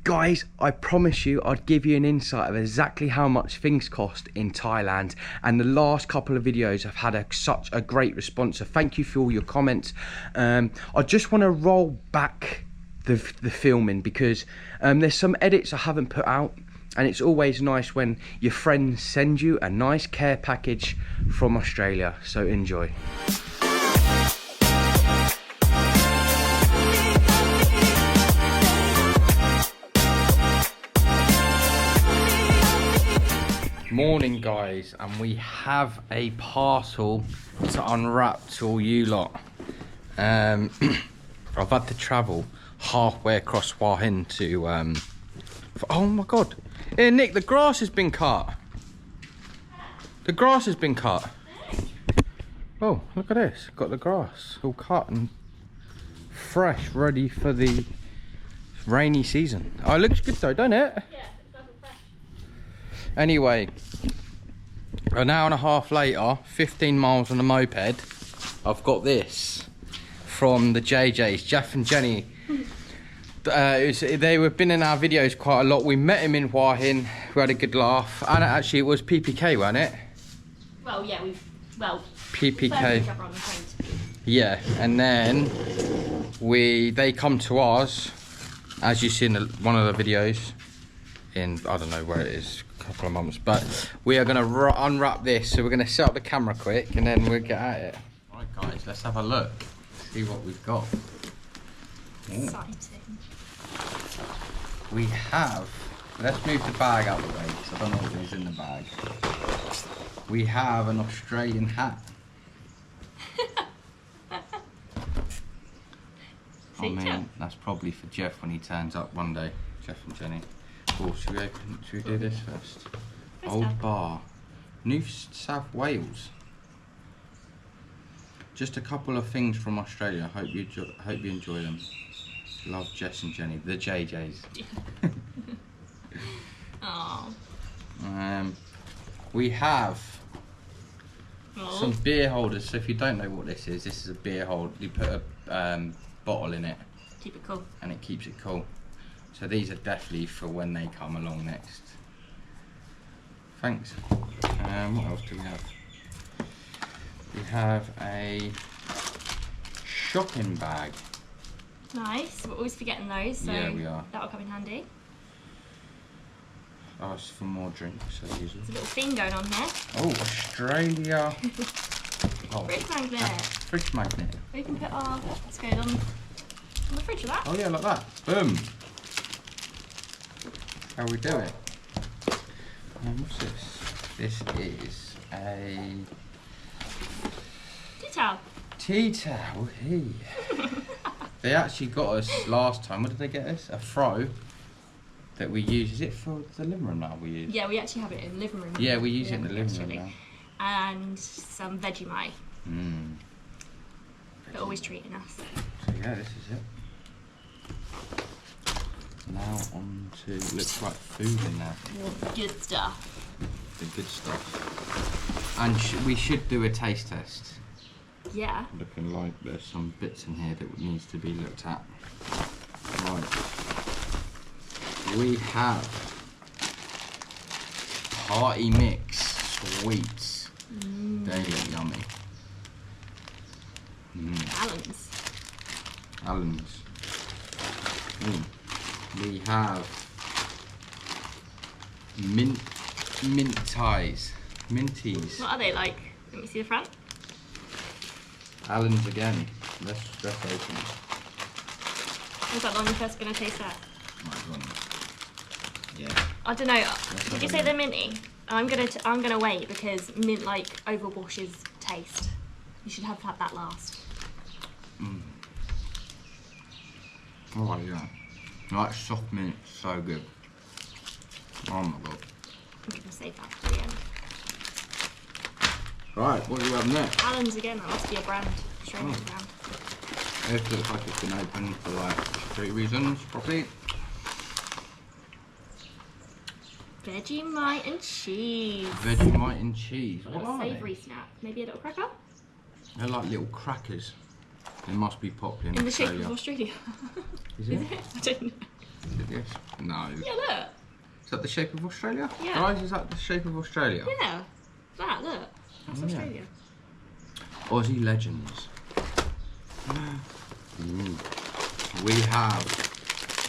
Guys, I promise you I'd give you an insight of exactly how much things cost in Thailand, and the last couple of videos have had such a great response, so thank you for all your comments. I just want to roll back the filming because there's some edits I haven't put out, and it's always nice when your friends send you a nice care package from Australia, so enjoy. Morning guys, and we have a parcel to unwrap to all you lot. I've had to travel halfway across Hua Hin to oh my god, here Nick, the grass has been cut. The grass has been cut. Oh, look at this, got the grass all cut and fresh, ready for the rainy season. Oh, it looks good though, don't it? Yeah. Anyway, an hour and a half later, 15 miles on a moped, I've got this from the JJs, Jeff and Jenny. They have been in our videos quite a lot. We met him in Hua Hin, we had a good laugh, and actually it was PPK, wasn't it? Well, yeah, PPK. Yeah, and then they come to ours, as you see in one of the videos, in, I don't know where it is, a couple of months, but we are going to unwrap this, so we're going to set up the camera quick and then we'll get at it. Right guys, let's have a look, see what we've got. Exciting. We have, let's move the bag out of the way because I don't know what is in the bag. We have an Australian hat. I mean, that's probably for Jeff when he turns up one day, Jeff and Jenny. Oh, should we do this first? Old Bar, New South Wales. Just a couple of things from Australia. Hope you enjoy them. Love Jess and Jenny, the JJs. Oh. We have some beer holders. So if you don't know what this is a beer holder. You put a bottle in it. Keep it cool. And it keeps it cool. So these are definitely for when they come along next. Thanks. What else do we have? We have a shopping bag. Nice. We're always forgetting those, so yeah, we are. That'll come in handy. Oh, it's for more drinks as usual. There's a little theme going on here. Oh, Australia. Oh, fridge magnet. Fridge magnet. We can put our, let's go on the fridge with that. Oh yeah, like that. Boom. How we do it? What's this? This is a tea towel. Tea towel. Hey. They actually got us last time. What did they get us? A throw that we use. Is it for the living room now? We use. Yeah, we actually have it in the living room. Yeah, we use it in the living room now. And some Vegemite. They're always treating us. So yeah, this is it. Now on to, looks like food in there. Good stuff. The good stuff. And we should do a taste test. Yeah. Looking like there's some bits in here that needs to be looked at. Right. We have party mix sweets. They look yummy. Allen's. We have mint ties. Minties. What are they like? Let me see the front. Allen's again. Let's open it. Was that the one you're first going to taste that? Yeah. I don't know. Did you say they're minty? I'm gonna wait because mint like overwashes taste. You should have had that last. Oh yeah. Like soft mint, so good. Oh my god. I'm gonna save that for the end. Right, what do we have next? Allen's again, that must be a brand. Australian brand. This looks like it's been open for like 3 reasons, probably. Vegemite and cheese. Vegemite and cheese. What are savoury they? snack. Maybe a little cracker? They're like little crackers. They must be popular in the shape Australia. of Australia. Is it? I don't know. Yes. No. Yeah, look. Is that the shape of Australia? Yeah. Guys, is that the shape of Australia? Yeah. That, look. That's Oh, yeah. Australia. Aussie legends. We have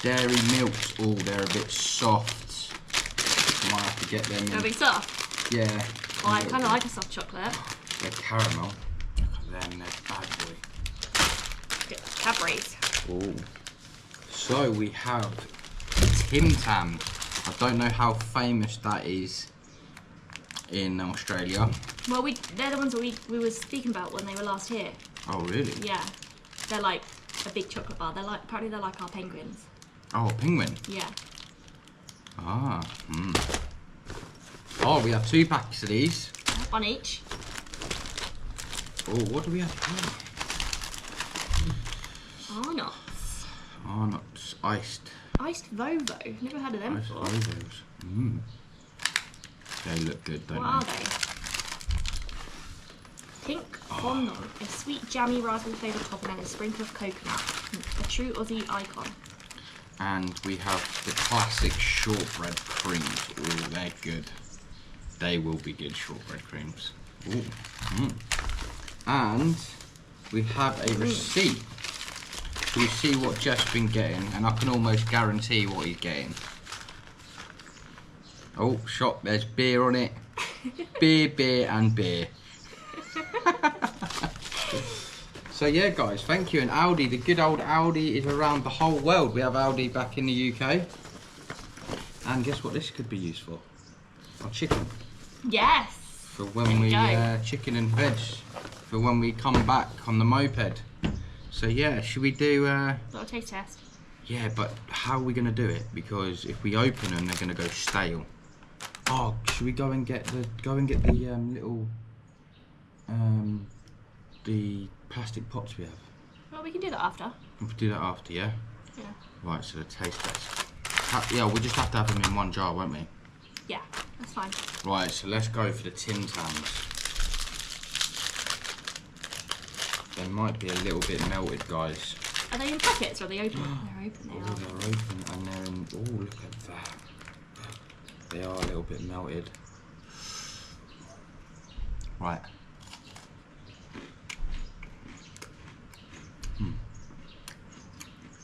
dairy milks. Oh, they're a bit soft. Might have to get them in. They're a bit soft. Yeah. Oh, I kind of like a soft chocolate. They're caramel. Look at them, they're bad boy. Get Cadbury's. Oh. So we have Tim Tam. I don't know how famous that is in Australia. Well, they're the ones that we were speaking about when they were last here. Oh, really? Yeah. They're like a big chocolate bar. Apparently they're like our penguins. Oh, a penguin. Yeah. Ah. Oh, we have 2 packs of these. One each. Oh, what do we have here? Arnott's. Arnott's iced. Iced Vovo. Never heard of them Iced before. Vovos. They look good, don't What are they? Pink fondant, a sweet jammy raspberry flavoured topping and a sprinkle of coconut. A true Aussie icon. And we have the classic shortbread creams. Oh, they're good. They will be good shortbread creams. Ooh. And we have a receipt. So we see what Jeff's been getting, and I can almost guarantee what he's getting. Oh, shop, there's beer on it. Beer, and beer. So yeah, guys, thank you. And Aldi, the good old Aldi is around the whole world. We have Aldi back in the UK. And guess what this could be used for? Our chicken. Yes. For when we, chicken and veg. For when we come back on the moped. So yeah, should we do... Little taste test. Yeah, but how are we going to do it? Because if we open them, they're going to go stale. Oh, should we go and get the little the plastic pots we have? Well, we can do that after. We can do that after, yeah. Yeah. Right, so the taste test. Yeah, we'll just have to have them in one jar, won't we? Yeah, that's fine. Right, so let's go for the Tim Tams. They might be a little bit melted, guys. Are they in packets or are they open? They're open. They Oh, are. they're open and they're in. Oh, look at that. They are a little bit melted. Right.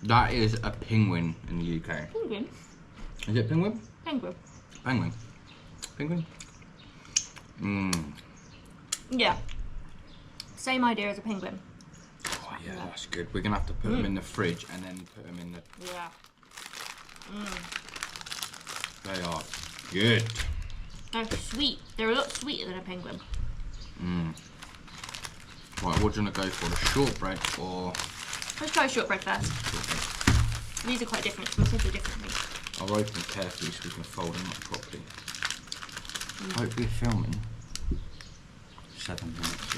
That is a penguin in the UK. Penguin? Is it penguin? Penguin. Penguin. Penguin? Yeah. Same idea as a penguin. Oh yeah, that's good. We're gonna have to put them in the fridge and then put them in the... Yeah. They are good. They're sweet. They're a lot sweeter than a penguin. Right, what do you want to go for? The shortbread or... Let's try shortbread first. Shortbread. These are quite different. Some are differently. I'll open them carefully so we can fold them up properly. Hopefully filming 7 minutes,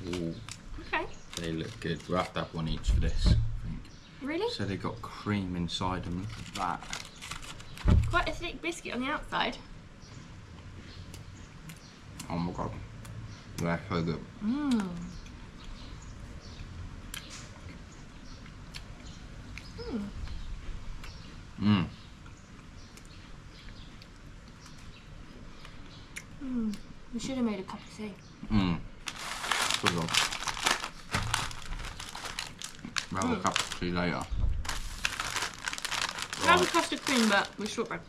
yeah. Ooh, Okay. they look good. We'll have to have one each for this, I think. Really? So they've got cream inside them. Look at that. Quite a thick biscuit on the outside. Oh my god. They're so good. We should have made a cup of tea. Good one. We'll have a cup of tea later. How's the custard cream but with shortbread?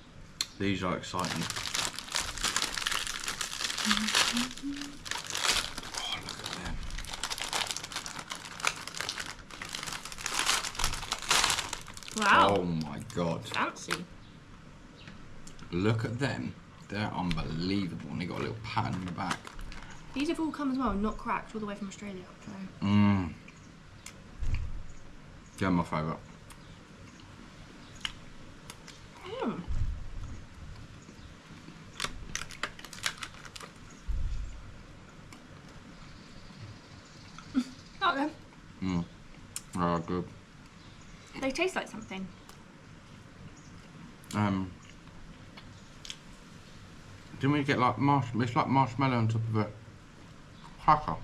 These are exciting. Oh, look at them. Wow. Oh my god. Fancy. Look at them. They're unbelievable. And they got a little pattern in the back. These have all come as well, not cracked, all the way from Australia. So. They're my favourite. Not them. Oh, good. They taste like something. Didn't we get like it's like marshmallow on top of a cracker?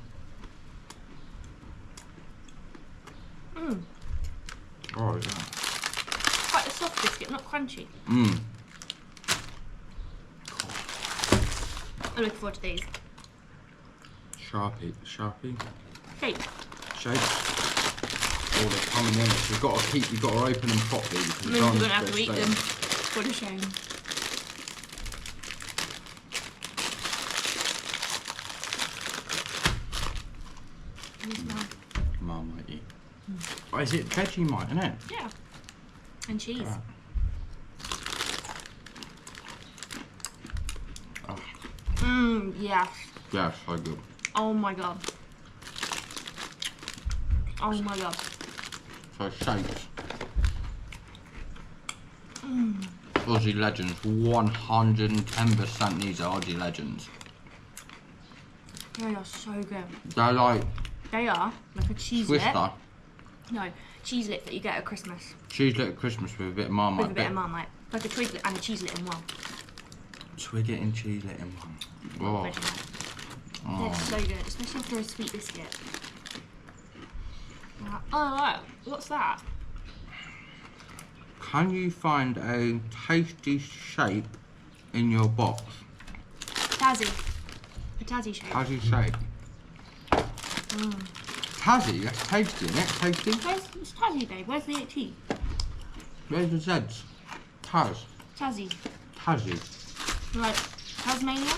biscuit, not crunchy. Mmm. I'm looking forward to these. Sharpie. Shake. Shapes. Oh, they're coming in. So you've got to open them properly because We're going to have to eat them. What a shame. Marmite. Oh, is it Vegemite, isn't it? Yeah. And cheese. Yeah. Yes. Yeah, so good. Oh my god. Oh my god. So shapes. Aussie legends, 110% these are Aussie legends. They are so good. They're like They are like a cheese Twister. lip. No, cheese lip that you get at Christmas. Cheese lit at Christmas with a bit of Marmite. With a bit of Marmite. Like a twig lip and a cheese lip in one. Twig and cheese lit in one. Oh. They're so good, especially for a sweet biscuit. Oh, right. What's that? Can you find a tasty shape in your box? Tazzy. A Tazzy shape. Tazzy shape. Tazzy, that's tasty, isn't it? Tasty? It's Tazzy Day. Where's the T? Where's the Z's? Taz. Tazzy. Tazzy. Like Tasmania?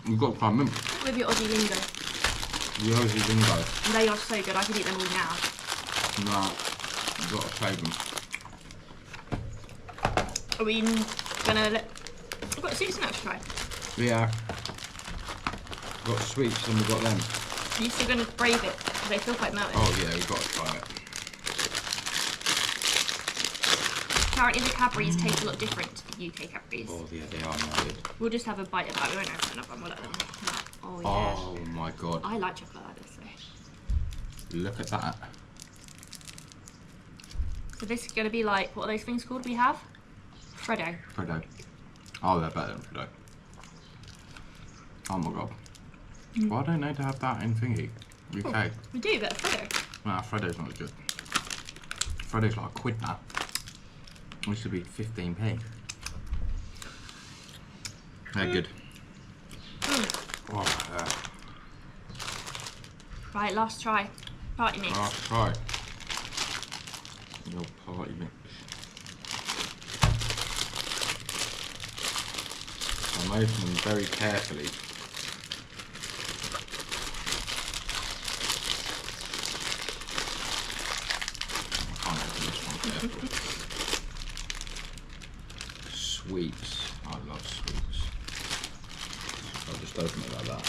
You've got to try them. With your Aussie lingo. The Aussie lingo. They are so good. I could eat them all now. No, you've got to save them. Are we gonna let... I've got sweet snacks to try. Yeah. We've got sweets and we've got them. Are you still gonna brave it? Because they feel quite melted. Oh yeah, we've got to try it. Apparently the Cadbury's taste a lot different to the UK Cadbury's. Oh yeah, they are good. We'll just have a bite of that. We won't open it up and we'll let them. Oh yeah. Oh my god. I like chocolate like this though. Look at that. So this is gonna be like, what are those things called we have? Freddo. Freddo. Oh, they're better than Freddo. Oh my god. Why don't they have that in thingy? UK? We do, but Freddo. Nah, Freddo's not as good. Freddo's like a quid now. It used to be 15p. They're good. Oh, yeah. Right, last try. Party mix. Last try. Your party mix. I'm opening very carefully. I can't open this one carefully. Sweets. I love sweets. I'll just open it like that.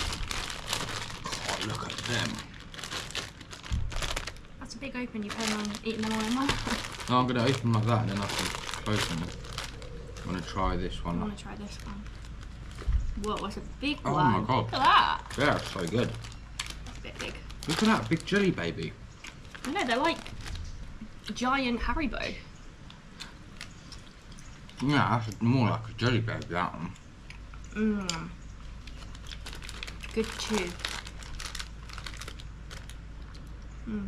God, look at them. That's a big open. You plan on eating them all in one? No, I'm going to open them like that and then I can close them. I'm going to try this I one. want to try this one. Whoa, that's a big Oh one. my god. Look at that. They're so good. That's a bit big. Look at that big jelly baby. I know, they're like giant Haribo. Yeah, that's more like a jelly baby, that one. Mmm. Good chew.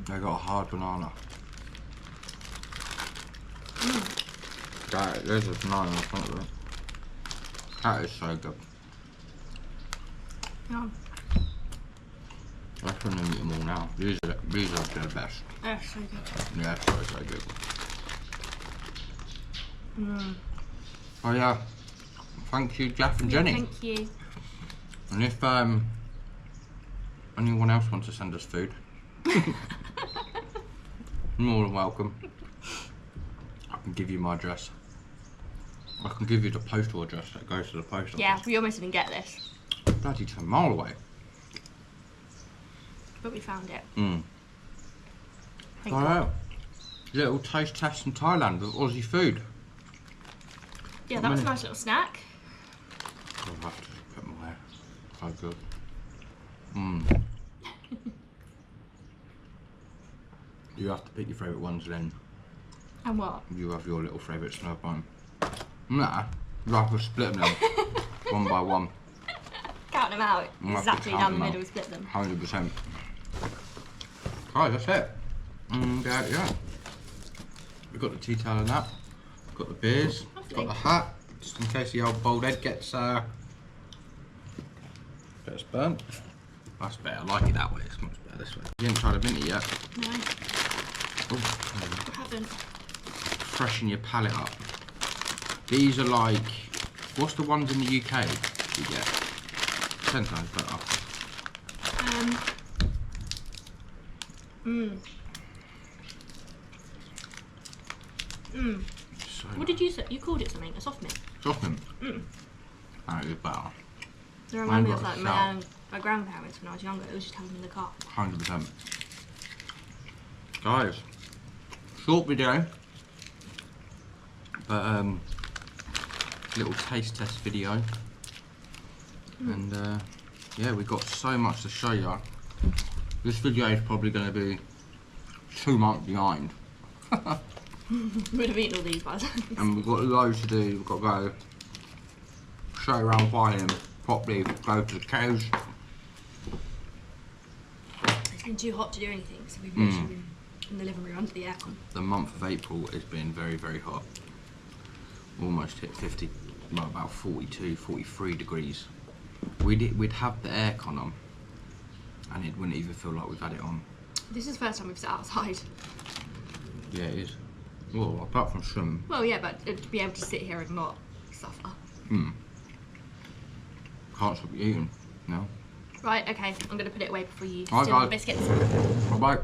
They got a hard banana. There's a banana in front of it. That is so good. Yeah. I can eat them all now. These are the best. They're so good. Yeah, so good. Oh yeah. Thank you, Jeff and Jenny. Thank you. And if anyone else wants to send us food, more than welcome. I can give you my address. I can give you the postal address that goes to the post office. Yeah, we almost didn't get this, Bloody 10 mile away. but we found it. Mm. Thank I God. know. Little taste test from Thailand with Aussie food. Yeah, that was a nice little snack. I'll have to put my hair. So good. Mm. You have to pick your favourite ones then. And what? You have your little favourite snub one. Nah, you have to split them one by one. Count them out. We'll have to Exactly count down the them out. middle, split them. 100%. Alright, that's it. And yeah. We've got the tea towel and that. We've got the beers. Lovely. Got the hat, just in case the old bald head gets bit burnt. That's better. I like it that way. It's much better this way. You haven't tried a minty yet. No, Oh, I haven't. freshen your palate up. These are like, what's the ones in the UK you get? 10 times better. So What did you say? You called it something? A soft mint? soft mint. That is better. They remind me Mine of got like a my grandparents when I was younger. It was just having in the car. 100%. Guys, short video, but little taste test video, and yeah, we got so much to show you. This video is probably going to be 2 months behind. Would have eaten all these by the time. And we've got loads to do. We've got to go show around Thailand properly, go to the cows. It's been too hot to do anything, so we've literally been in the living room under the aircon. The month of April has been very, very hot. Almost hit 50, well, about 42, 43 degrees. We'd have the aircon on, and it wouldn't even feel like we've had it on. This is the first time we've sat outside. Yeah, it is. Well, apart from some. Well, yeah, but to be able to sit here and not suffer. Can't stop eating. No. Right, okay, I'm going to put it away before you Alright, steal my guys. biscuits. Bye bye.